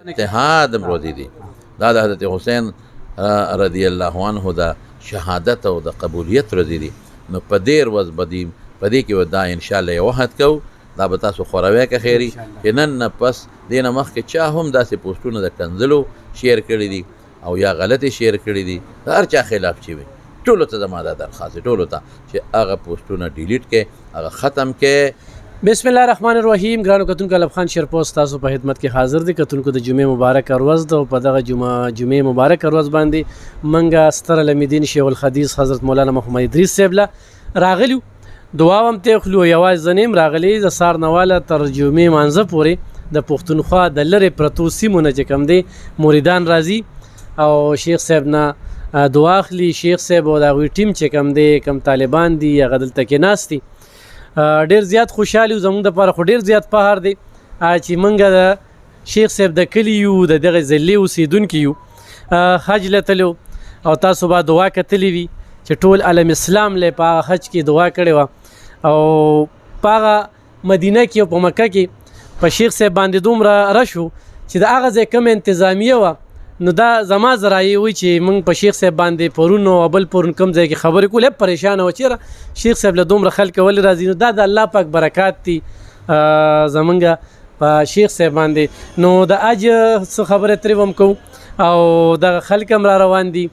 اتحاد ورځې دي دا د حضرت حسین رضی الله عنه د شهادت او د قبولیت ورځې دي نو په دې ورځ به په دې کې به دا انشاءالله یو عهد کوو دا به تاسو خوروی که خیري چې نن نه پس دې نه مخکې چا هم داسې پوسټونه د کنځلو شیر کړي دي او یا غلطې شیر کړي دي د هر چا خلاف چې وي ټولو ته زما دا درخواست دی ټولو ته چې هغه پوسټونه ډیلیټ کړي هغه ختم کړي. بسم الله الرحمن الرحیم. ګرانو کتونکو الب خان شیرپوسټ تاسو په خدمت کې حاضر دي. کتونکو د جمعې مبارک ورځ ده او په دغه جمعې مبارک ورځ باندې منګه ستر العلمدین شیخ الحدیث حضرت مولانا محمد ادریس صاحب له راغلیو دعا هم ته خلو یواز زنیم راغلی د سار نواله تر جمعې مانځه پورې د پښتونخوا د لری پرتو سیمونه چې کم دي مریدان راځي او شیخ صاحب نه دعا اخلي. شیخ صاحب او د ټیم چې کم دي کم طالبان دي هغه دلته کې ناستي ډیر زیات خوشاله زموږ د لپاره خو ډیر زیات فخر دی چې منګه د شیخ صاحب د کلی یو د دغه ضلع اوسیدونکي یو حج له تلو او تاسو به دعا کتلی وي چې ټول عالم اسلام له په حج کې دعا کړې وه او په مدینه کې او په مکه کې په شیخ صاحب باندې دومره رشو چې د هغه ځای کوم انتظامیه وه نو دا زما ذرایع وي چې موږ په شیخ صاحب باندې پرون او بل پرون کوم ځای کې خبرې کولې پریشانه وه چېرې شیخ صاحب له دومره خلک ولې راځي نو دا د الله پاک برکات دي زمونږ په شیخ صاحب باندې. نو د اج څه خبرې ترې هم کوو او دغه خلک هم را روان دي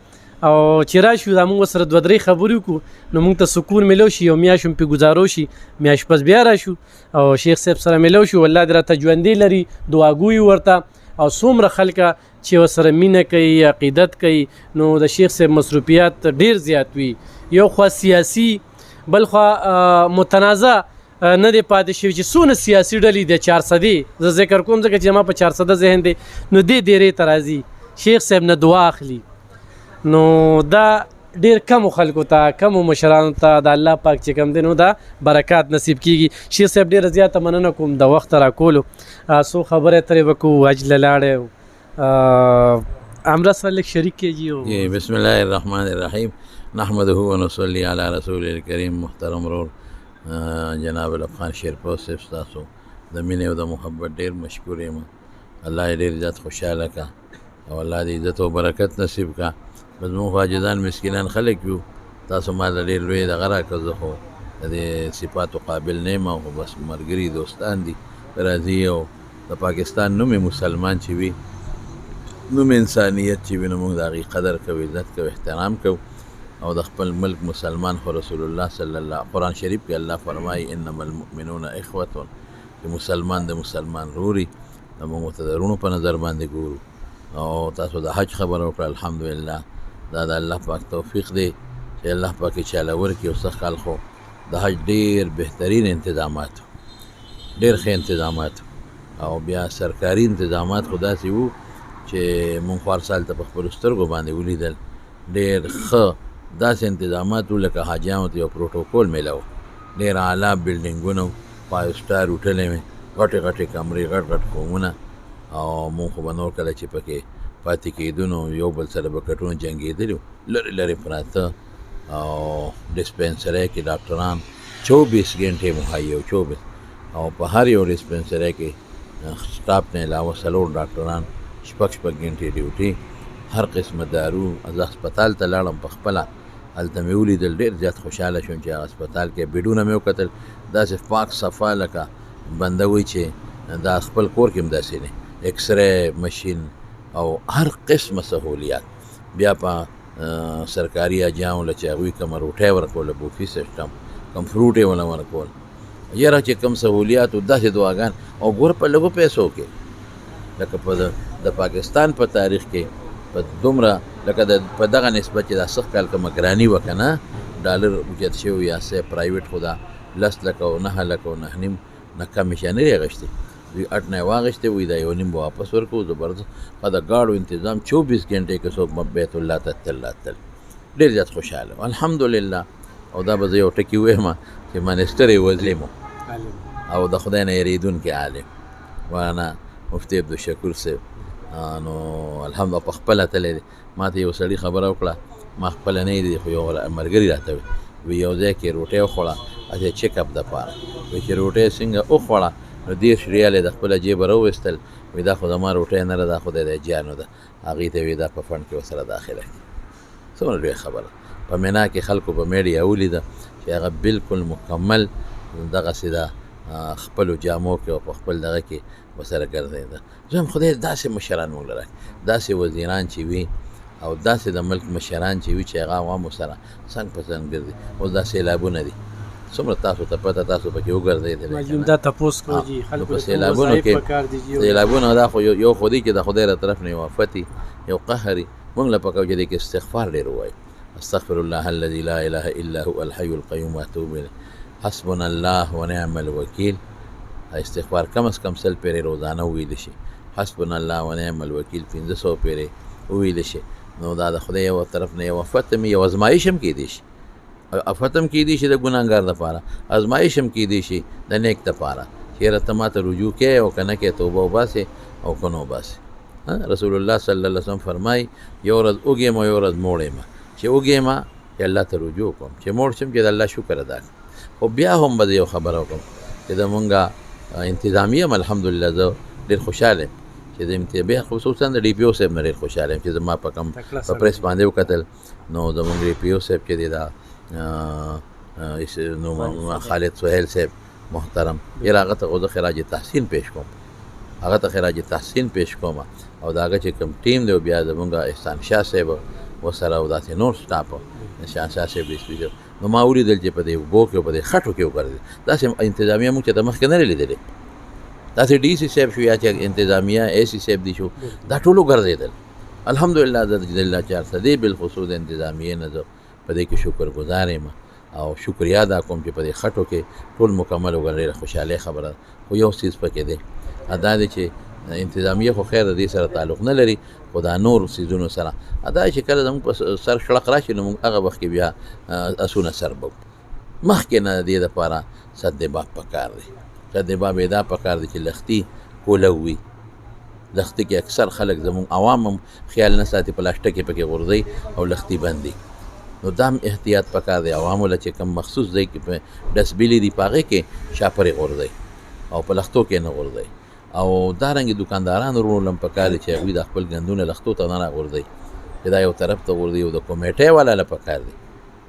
او چې راشو دا موږ سره دوه درې خبرې وکړو نو موږ ته سکون میلو شي او میاشت هم پې ګزارو شي میاشت پس بیا راشو او شیخ صاحب سره میلو شو والله دې راته ژوندی لري دعاګویي ورته او څومره خلکه چې ورسره مینه کوي عقیدت کوي نو د شیخ صاحب مصروفیات ډیر زیات وي. یو خوا سیاسي بل خوا متنازع نه دی پاتې شوي چې څونه سیاسي ډلې د 400 زه ذکر کوم ځکه چې ما په 400 ذهن دی نو دې ډیرې ته راځي شیخ صاحب نه دعا اخلي نو دا ډیر کمو خلکو ته کمو مشرانو ته د الله پاک چې کم دی نو دا برکات نصیب کیږي. شیخ صاحب ډیره زیاته مننه کوم د وخت راکولو څو خبرې ترې وکړو حج له لاړې همرا سره لږ شریک کیږي. بسم الله الرحمن الرحیم نحمده ونصلي علی رسول الکریم. محترم ورور جناب الب خان شیرپوسټ صاحب تاسو د مینې او د محبت ډیر مشکور یم. الله یې ډیر زیات خوشحاله کا او الله دې عزت او برکت نصیب کا. بس مونږ حاجدان مسکینان خلک یو تاسو ما له ډېر لوی دغه راکړه زه خو د دې صفاتو قابل نه یم خو بس ملګري دوستان دي راځي او د پاکستان نوم مسلمان چې وي نوم انسانیت چې وي نو مونږ د هغې قدر کوو عزت کوو احترام کوو او د خپل ملک مسلمان خو رسول الله صلی الله قرآن شریف کې الله فرمایي انما المؤمنون اخوة چې مسلمان د مسلمان روري نو مونږ ورته د رونو په نظر باندې ګورو او تاسو د حج خبره وکړه الحمدلله دا د الله پاک توفیق دی چې الله پاک یې چاله ورکړي او سږ کال خو د حج ډېر بهترین انتظامات ډېر ښه انتظامات او بیا سرکاري انتظامات خو داسې وو چې مونږ خو هر سال ته په خپلو سترګو باندې ولیدل ډېر ښه داسې انتظامات وو لکه حاجیانو ته یو پروټوکول میله وو ډېر اعلی بلډینګونه وو 5 سټار هوټلې مې غټې غټې کمرې غټ غټ قومونه او مونږ خو به نور کله چې پکې پاتې کېدو نو یو بل سره به کټونه جنګېدلي وو لرې لرې پراته او ډسپنسرۍ کې ډاکټران 24 ګنټې مهیا وو 24 او په هر یو ډسپنسرۍ کې سټاف نه علاوه 4 ډاکټران شپږ ګنټې ډیوټي هر قسمه دارو زه هسپتال ته لاړم په خپله هلته مې ولیدل ډېر زیات خوشحاله شوم چې هغه هسپتال کې بیډونه مې وکتل داسې پاک صفا لکه بنده وایي چې دا خپل کور کې هم داسې دی اکسرے مشین او هر قسمه سهولیات بیا په سرکاري اجاو له چې هغوی کومه روټۍ ورکوله بوفي سیسټم کوم فروټ یې ونه ورکول یاره چې کوم سهولیات او داسې دعاګان او ګور په لږو پیسو کې لکه په د پاکستان په تاریخ کې په دومره لکه په دغه نسبت چې دا سږ کال کومه ګراني وه که نه ډالر اوچت شوي یا سه پرایویټ خو دا 10 لکه او 9 لکه او 9.5 نه کمیشه نه دی اخیستې دوی 8 نه یې واخیستې وایي دا 1.5 به واپس ورکوو زبردست خو د ګاډو انتظام 24 ګنټې کې څوک بیت الله ته تل ډېر زیات خوشحاله الحمدلله او دا به زه یو ټکي ووایم چې مانسټر یې وزلم او د خدای نه یېرېدونکی عالم وانا مفتي عبدالشکور صاحب نو الحمدلله په خپله تللی دی ما ته یو سړي خبره وکړه ما خپله نه دی خو یو ملګري راته وي یو ځای کې روټۍ وخوړه چې چیک اپ دپاره وایي چې روټۍ څنګه وخوړه نو 10 ریال د خپله جیبه راوویستل، وایي دا خو زما روټۍ نه ده، دا خو د جانو ده. هغې ته وایي دا په فنډ کې ورسره داخله کړي. څومره لویه خبره. په مینا کې خلکو په میډیا ولیده چې هغه بالکل مکمل دغسې ده، خپلو جامو کې او په خپل دغه کې ورسره ګرځېده. زه هم خدای داسې مشران موږ له راکړي، داسې وزیران چې وي او داسې د ملک مشران چې وي چې هغه عوامو سره څنګ په څنګ ګرځي. اوس دا سیلابونه دي، څومره تاسو ته پته، تاسو پکې وګرځېدلی. دا تپوس کوي خلکو په سیلابونو کې سیلابونه دا خو یو خو دی چې د خدای له طرف نه یو آفت یو قهر وي. موږ له پکار چې دی کې استغفار ډېر ووایو. استغفر الله الذي لا اله الا هو الحي القيوم واتوب الیه، حسبنا الله ونعم الوکیل. استغفار کم از کم 100 پیرې روزانه وویل شي. حسبنا الله ونعم الوکیل 1500 پیرې وویل شي. نو دا د خدای یو طرف نه یو آفت هم یو ازمایش هم کیدی شي. آفت هم کیدی شي د ګناهګار دپاره، ازمایش هم کیدی شي د نیک دپاره. چېرې ته ما ته رجوع کوې او که نه کوې توبه وباسې او که نه وباسې. رسول الله صلی الله علیه وسلم فرمایي یو ورځ وږې یم او یو ورځ موړ یم. چې وږې یم چې الله ته رجوع کوم، چې موړ شم چې د الله شکر ادا کړم. خو بیا هم به زه یو خبره وکړم چې زمونږ انتظامیه هم الحمدلله زه ډېر خوشحاله یم چې د بیا خصوصا د ډي پي او صاحب نه ډېر خوشحاله یم چې زما په کم په پریس باندې وکتل. نو زمونږ ډي پي او صاحب چې دی دا نو خالد سهیل صاحب محترم، یاره هغه ته خو زه خراج تحسین پیش کوم، هغه ته خراج تحسین پیش کوم. او د هغه چې کوم ټیم دی بیا زمونږ احسان شاه صاحب ورسره او داسې نور سټاف احسان شاه صاحب ډي. نو ما ولیدل چې په دې اوبو کې او په دې خټو کې وګرځېد. داسې انتظامیه موږ چې د مخکې نه لیدلې، داسې ډي سي صاحب شو یا چې انتظامیه اے سی صاحب دي شو، دا ټول وګرځېدل. الحمدلله د الله 400 بالخصوص د انتظامیې نه زه په دې کې شکر ګزار یم او شکریا ادا کوم چې په دې خټو کې ټول مکمل وګرځېدل. خوشحالۍ خبره. خو یو څیز پکې دی، دا دی چې انتظامیه خو خیر د دې سره تعلق نه لري، خو دا نور څیزونو سره دا چې کله زموږ په سر شړق راشي نو موږ هغه وخت کې بیا اسونه سر بو. مخکې نه د دې دپاره سد باب پکار دی. سد باب یې دا پکار دی چې لښتي کولو وي. لښتي کې اکثر خلک زموږ عوام هم خیال نه ساتي، پلاسټک یې پکې غورځوي او لښتي بندي. نو دا هم احتیاط پکار دی عوامو له چې کوم مخصوص ځای کې ډسبیلې دي په هغې کې شاپرې غورځوي او په لښتو کې نه غورځوي. او دارنګې دکاندارانو رول هم پکار دی چې هغوی د خپل ګندونه لښتو ته نه راغورځوي، چې دا یو طرف ته غورځوي. او د کمیټۍ والا له پکار دی،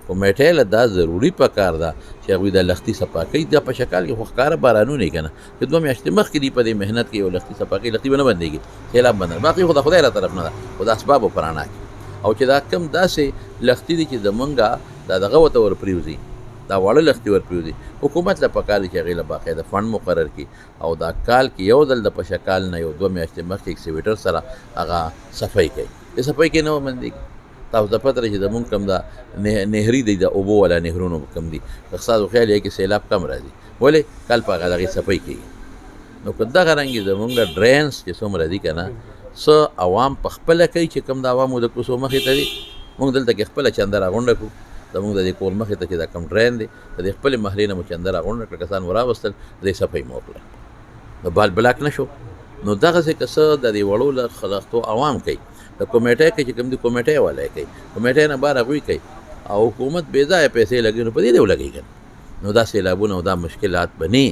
کمیټۍ له دا ضروري پکار ده چې هغوی د لښتي صفا کوي. دا په شکل کې خو ښکاره بارانونه که نه چې 2 میاشتې مخکې دي په دې محنت کې یو لښتي صفا کوي، لښتي به نه بندېږي، سیلاب بند. باقي خو د خدای له طرف نه ده، خو د اسبابو په رڼا کې. او چې دا کم داسې لښتي دي چې زمونږ دا دغه ورته ورپرېوځي، دا واړه لښتي ورپرېوځي، حکومت له پکار دی چې هغې له باقاعده فنډ مقرر کړي او دا کال کې یو ځل د په شکال نه یو 2 میاشتې مخکې اکسیویټر سره هغه صفایي کوي. د صفایي کې نه بندېږي. تاسو ته پته ده چې زمونږ کم دا نهري دی، د اوبو والا نهرونو کم دي، ستاسو خیال یې کې سیلاب کم راځي، ولې کال په هغه دغې صفایي کېږي. نو که دغه رنګې زمونږ ډرینز چې څومره دي که نه، څه عوام په خپله کوي چې کوم د عوامو د کوڅو مخې ته دي. موږ دلته کې خپله چنده راغونډه کړو، زمونږ د دې کور مخې ته چې دا کم ډرین دی د دې خپلې محلې نه مو چنده راغونډه کړه، کسان وراوستل، د دې صفایي مو وکړه، نو بال بلاک نه شو. نو دغسې که څه د دې وړو لښتو عوام کوي، د کمیټۍ کې چې کوم دي کمیټۍ والا یې کوي، کمیټۍ نه بار هغوی کوي او حکومت بې ځایه پیسې لګوي، نو په دې ولګوي که نو دا سیلابونه او دا مشکلات به نه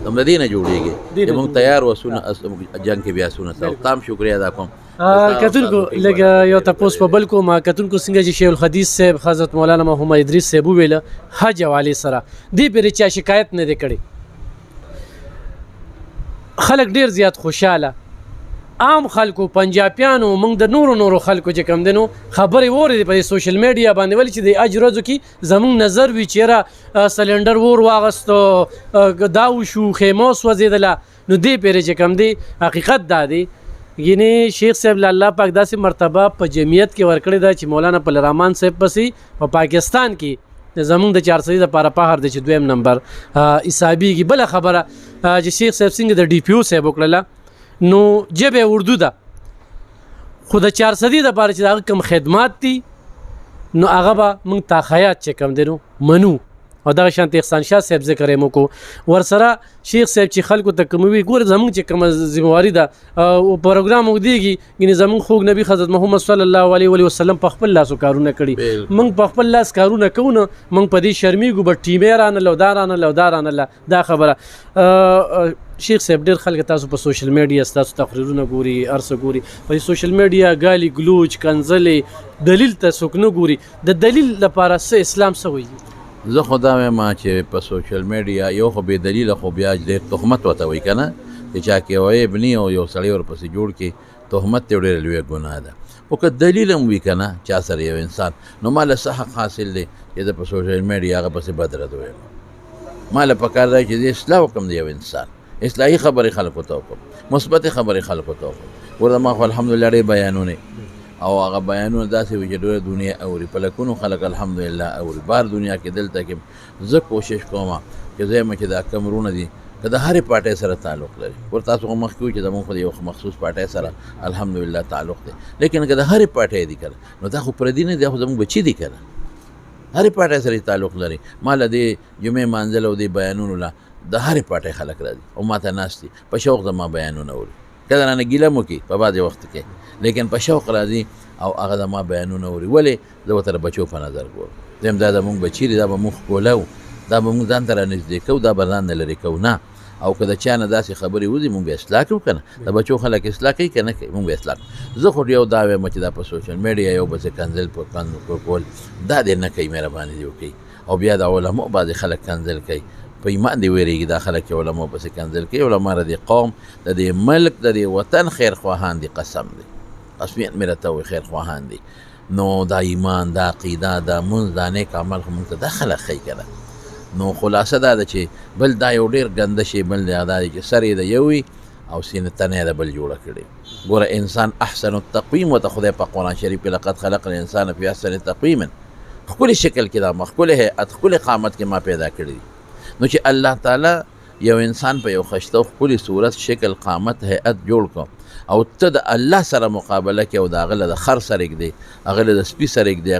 هم د دې نه جوړېږي چې موږ تیار وسونه جنګ کې بیا سونه سره. تام شکریه ادا کوم. کتونکو لږ یو تپوس په بل کوم کتونکو څنګه چې شیخ الحدیث صاحب حضرت مولانا محمد ادریس صاحب وویله حج حوالې سره دې پرې چا شکایت نه دی کړی. خلک ډېر زیات خوشحاله، عام خلکو، پنجابیانو، موږ د نورو خلکو چې کم دی نو خبرې واورېدې په سوشل میډیا باندې، ولې چې د حج ورځو کې زموږ نظر وي چې یاره سلنډر اور واغستو، دا وشو، خیمه وسوځېدله. نو دې پرې چې کم دی حقیقت دا دی، یعنې شیخ صاحب له الله پاک داسې مرتبه په جمعیت کې ورکړې ده چې مولانا پل رحمان صاحب پسې په پاکستان کې زمونږ د 400 دپاره پهر دی چې 2م نمبر حسابېږي. بله خبره چې شیخ صاحب څنګه د ډي پي او صاحب وکړله نو ژبه اردو ده، خو د 400 دپاره چې د هغه کوم خدمات دي نو هغه به موږ تا خیاط چې کوم دی نو منو، او دغه شانتي احسان شاه صاحب ذکر یې مو کو ورسره شیخ صاحب چې خلکو ته کوموي ګور زمونږ چې کومه ذمہواری ده او پروګرام وګديږي یعنی زمونږ خوږ نبی حضرت محمد صلی الله علیه و وسلم په خپل لاس کارونه کړي موږ په خپل لاس کارونه کوو موږ په دې شرمېږو به ټیمې رانه لودارانه دا خبره شیخ صاحب ډېر خلک تاسو په سوشل میډیا ستاسو تقریرونه ګوري ارڅه ګوري په سوشل میډیا ګالي ګلوچ کنځلې دلیل ته څوک نه ګوري د دلیل لپاره څه اسلام څه وایي زه خو دا وایم چې په سوشل میډیا یو خو بې دلیله خو بیا ډېر تهمت ورته وایي که نه چې چا کې عیب نی او یو سړی ورپسې جوړ کړي تهمت یې ډېره لویه ګناه ده خو که دلیل هم وي که نه چا سره یو انسان نو ما له څه حق حاصل دی چې زه په سوشل میډیا هغه پسې بد رد ویم ما له پکار دی چې زه اصلاح وکړم د یو انسان اصلاحي خبرې خلکو ته وکړم مثبتې خبرې خلکو ته وکړم ورته ما خو الحمدلله ډېر بیانونه او هغه بیانونه داسې وي چې ډېره دنیا اوري په لکونو خلک الحمدلله اوري بار دنیا کې دلته کې زه کوشش کوم چې زه یم چې دا کم وروڼه دي که د هرې پارټۍ سره تعلق لري ور تاسو خو مخکې وي چې زموږ خو د یو مخصوص پارټۍ سره الحمدلله تعلق دی لیکن که د هرې پارټۍ دي که نو دا خو پردي نه دي خو زموږ بچي دي که نه هرې پارټۍ سره تعلق لري ما له دې جمعې مانځل او دې بیانونو له د هرې پارټۍ خلک راځي او ما ته ناست دي په شوق زما بیانونه اوري کله رانه ګیله مو کوي په بعضې وخت کې لیکن په شوق راځي او هغه زما بیانونه اوري ولې زه ورته د بچو په نظر ګورم زم دا زموږ بچي دي دا به موږ ښکلو دا به موږ ځان ته رانږدې کوو دا به ځان نه لرې کوو نه او که د چا نه داسې خبرې وځي مونږ به اصلاح کوو که نه د بچو خلک اصلاح کوي که نه کوي مونږ به اصلاح کوو زه خو یو دا وایم چې دا په سوشل میډیا یو بلڅې کنځل کول دا دې نه کوي مهرباني دې وکړي او بیا د علماء بعضې خلک کنځل کوي په ایمان دې ویرېږي دا خلک چې علماء پسې کنځل کوي علما د دې قوم د دې ملک د دې وطن خیرخواهان دي قسم دی قسمیت مې راته وایي خیرخواهان دي نو دا ایمان دا عقیده دا مونځ دا نیک عمل خو مونږ ته دا خلک ښیي که نه نو خلاصه دا ده چې بل دا یو ډېر ګنده شی بل دا دی چې سر یې د یو وي او سینه تنه یې د بل جوړه کړې ګوره انسان احسن التقویم ورته خدای په قرآن شریف کې لقد خلق الانسان فی احسن تقویم ښکلې شکل کې دا ما ښکلې هیئت ښکلې قامت کې ما پیدا کړی دي نو چې الله تعالی یو انسان په یو ښایسته او ښکلې صورت شکل قامت هیئت جوړ کړو او ته د الله سره مقابله کې او د هغه له د خر سره ږدې هغه له د سپي سره ږدې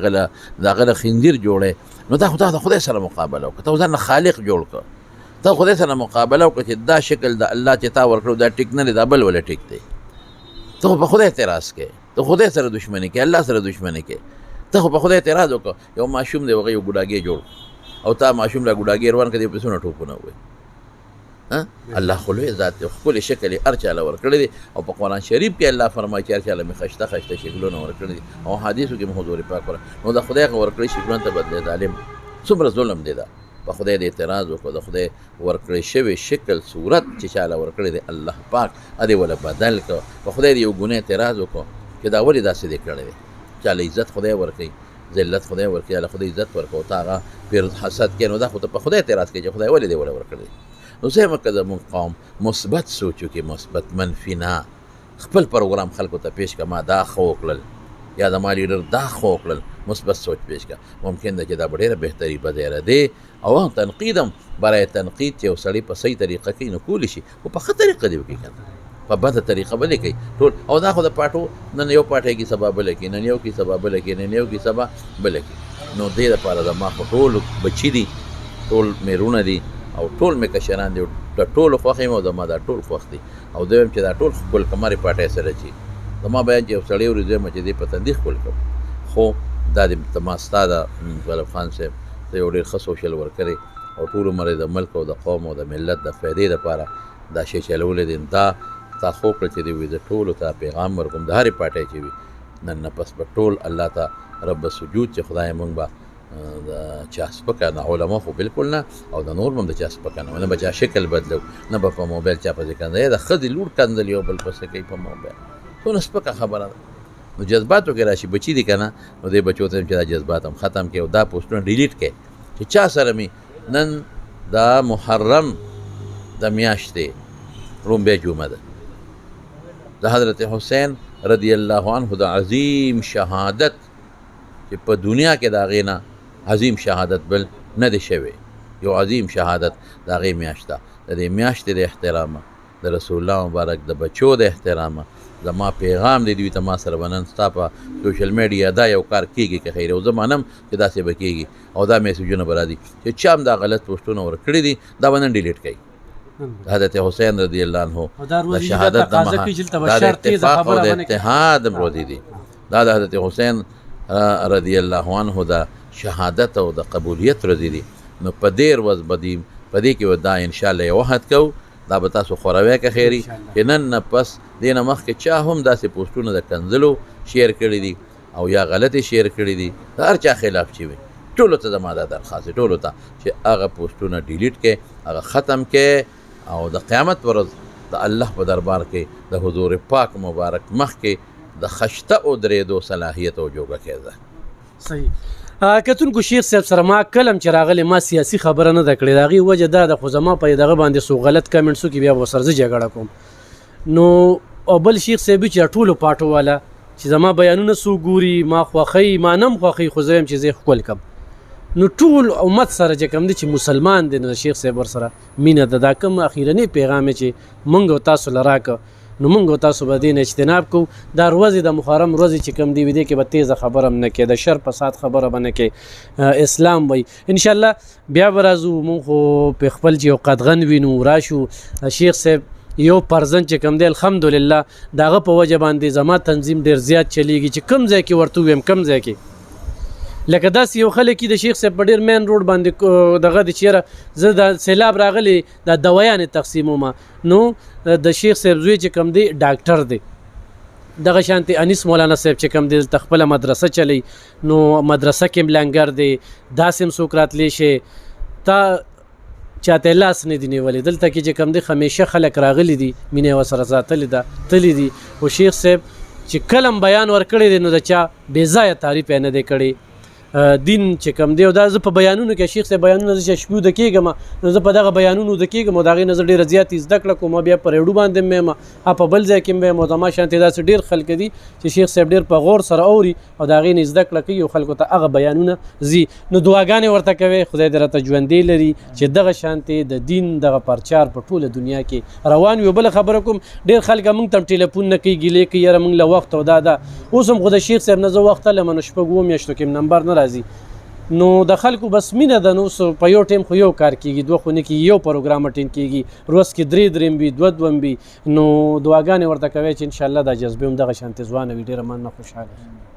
د هغه له خنزیر جوړې نو دا خو د خدای سره مقابله وکړه ته ځان خالق جوړ کړه ته خدای سره مقابله وکړه چې دا شکل د الله چې تا ورکړو دا ټیک نه دی دا بل ولا ټیک دی ته خو په خدای اعتراض کوې ته خدای سره دښمني کوې الله سره دښمني کوې ته خو په خدای اعتراض وکړه یو ماشوم دی هغه یو ګوډاګی جوړ او تا ماشوم له ګوډاګی روان کړې په څونه ټوپونه ووایي الله خو لوی ذات دی ښکلې شکل یې هر چا له ورکړی دی او په قرآن شریف کې الله فرمایي چې هر چا له مې ښایسته ښایسته شکلونه ورکړي دي او حدیثو کې مې حضور پاک نو د خدای هغه ورکړي شکلونه ته بدلې ظالم څومره ظلم دی دا په خدای د اعتراض وکړو د خدای ورکړی شوی شکل صورت چې چا له ورکړی دی الله پاک ادې ولا بدل کړه په خدای د یو ګناه اعتراض وکړو چې دا ولې داسې دی کړی دی چا له عزت خدای ورکوي ذلت خدای ورکوي الله خدای عزت ورکوي ته هغه پیر حسد کوي نو دا خو ته په خدای اعتراض کوي چې خدای ولې دی ولا ورکړی نو زه که زموږ قوم مثبت سوچ وکړي مثبت منفي نه خپل پروګرام خلکو ته پیش کړه ما دا ښه وکړل یا زما لیډر دا ښه وکړل مثبت سوچ پیش کړه ممکن ده چې دا به ډېره بهتري به ځایره دی او تنقید هم برای تنقید چې یو سړی په صحیح طریقه کوي نو کولی شي خو په ښه طریقه دې وکړي که نه په بده طریقه به دې کوي ټول او دا خو د پاټو نن یو پاټی کې سبا بله کې نن یو کې سبا بله کې نن یو کې سبا بله کې نو دې دپاره زما خو ټول بچي دي ټول مېرونه دي او ټول مې کشران دي د ټولو خوښ یم او زما دا ټول خوښ دي او دویم چې دا ټول ښکل کمرې پاټۍ سره چې زما بیان چې یو سړی ورې دویمه چې دې په تندي ښکل کړم خو دا د ما ستا د طلب خان صاحب ته یو ډېر ښه سوشل ورکر او ټول عمر د ملک او د قوم او د ملت د فایدې دپاره دا شی چلولی دی دا تا خو کړه چې دی وي د ټولو ته پیغام ورکوم د هرې پاټۍ چې وي نن نه پس به ټول الله ته رب سجود چې خدای مونږ به د چا سپکه نه علما خو بالکل نه او د نور هم د چا سپکه نه به چا شکل بدلو نه به په موبایل چا پسې کنځل د ښځې لور کنځل یو بل پسې کوي په موبایل څونه سپکه خبره ده نو جذباتو کې راشي بچي دي که نه نو دې بچو ته چې دا جذبات هم ختم کړي او دا پوسټونه ډیلیټ کړي چې چا سره مې نن دا محرم د میاشتې رومبۍ جمعه ده د حضرت حسین رضی الله عنه د عظیم شهادت چې په دنیا کې د هغې نه عظیم شهادت بل نه دی شوی یو عظیم شهادت د هغې میاشت ده د دې میاشتې د احترامه د رسول الله مبارک د بچو د احترامه زما پیغام دی دوی ته ما سره به نن ستا په سوشل میډیا دا یو کار کېږي که خیر او زه منم چې داسې به کېږي او دا میسیجونه به راځي چې چا هم دا غلط پوسټونه ورکړي دي دا به نن ډیلیټ کوي حضرت حسین رضی الله عنه د شهادت د اتفاق او د اتحاد ورځې دي دا د حضرت حسین رضی الله عنه د شهادت او د قبولیت ورځې دي نو په دې ورځ به په دې کې به دا انشاءالله یو عهد کوو دا به تاسو خوروی که خیري چې نن نه پس دې نه مخکې چا هم داسې پوسټونه د کنځلو شیر کړي دي او یا غلطې شیر کړي دي د هر چا خلاف چې وي ټولو ته زما دا درخواست دی ټولو ته چې هغه پوسټونه ډیلیټ کړي هغه ختم کړي او د قیامت ورځ د الله په دربار کې د حضور پاک مبارک مخ کې د خشته او درېدو صلاحیت او جوګه کېده. صحیح. کتونکو شیخ صاحب سره ما کلم چې راغلی ما سیاسي خبره نه ده کړې د هغې وجه دا ده خو زما په دغه باندې څو غلط کمنټس وکړي بیا به ورسره زه جګړه کوم نو او بل شیخ صاحب چې ټولو پاټو والا چې زما بیانونه څو ګوري ما خوښوي ما نه هم خوښوي خو زه یم چې زه یې ښکل کړم نو ټول امت سره چې کوم دی چې مسلمان دی نو د شیخ صاحب ورسره مینه ده دا کوم اخیرنی پیغام چې موږ او تاسو له راکړه نو موږ او تاسو به دې نه اجتناب کوو دا ورځې د محرم ورځې چې کوم دی دې کې به تیزه خبره هم نه کوې د شر فساد خبره به نه کوې اسلام وایي انشاءالله بیا به راځو مونږ خو په خپل چې یو قدغن وینو راشو شیخ صاحب یو پرزن چې کوم دی الحمدلله د هغه په وجه باندې زما تنظیم ډېر زیات چلیږي چې کوم ځای کې ورته وویم کوم ځای کې لکه داسې یو خلک د شیخ صاحب په ډېر مین روډ باندې دغه د چیرې زه د سیلاب راغلی د دوایانې تقسیمومه نو د شیخ صاحب زوی چې کوم دی ډاکټر دی دغه شانتي انیس مولانا صاحب چې کوم دی خپله مدرسه چلی نو مدرسه کې ملنګر دی داسې هم څوک راتلی شي تا چاته لاس نه دی نیولی دلته کې چې کوم دی همیشه خلک راغلی دي مینه ورسره ساتلې ده تللی دي خو شیخ صاحب چې کلم بیان ورکړی دی نو د چا بې ځایه تعریف یې نه دی کړی دین چې کوم دی او دا زه په بیانونو کې شیخ صاحب بیانونه زه چې شپې د کېږم نو زه په دغه بیانونو د کېږم او د هغې نه زه ډېره زیات زده کړه کوم بیا په ریډو باندې هم یم په بل ځای کې هم یم او زما شانتې داسې ډېر خلک دي چې شیخ صاحب ډېر په غور سره اوري او د هغې نه زده کړه کوي او خلکو ته هغه بیانونه ځي نو دعاګانې ورته کوي خدای دې راته ژوندی لري چې دغه شانتې د دین دغه پرچار په ټوله دنیا کې روان وي. بله خبره کوم ډېر خلک موږ ته هم ټلیفون نه کوي ګیلې کوي یاره موږ له وخت او دا اوس هم خو د شیخ صاحب نه زه وخت لم نو شپږ اووه میاشتو کې نمبر نه راځي نو د خلکو بس مینه ده نو په یو ټیم خو یو کار کېږي دوه خو نه کېږي یو پروګرام اټینډ کېږي روز کې درې وي دوه وي نو دعاګانې ورته کوي چې انشاءالله دا جذبې هم دغه شانتې ځوانه وي ډېره مننه خوشحاله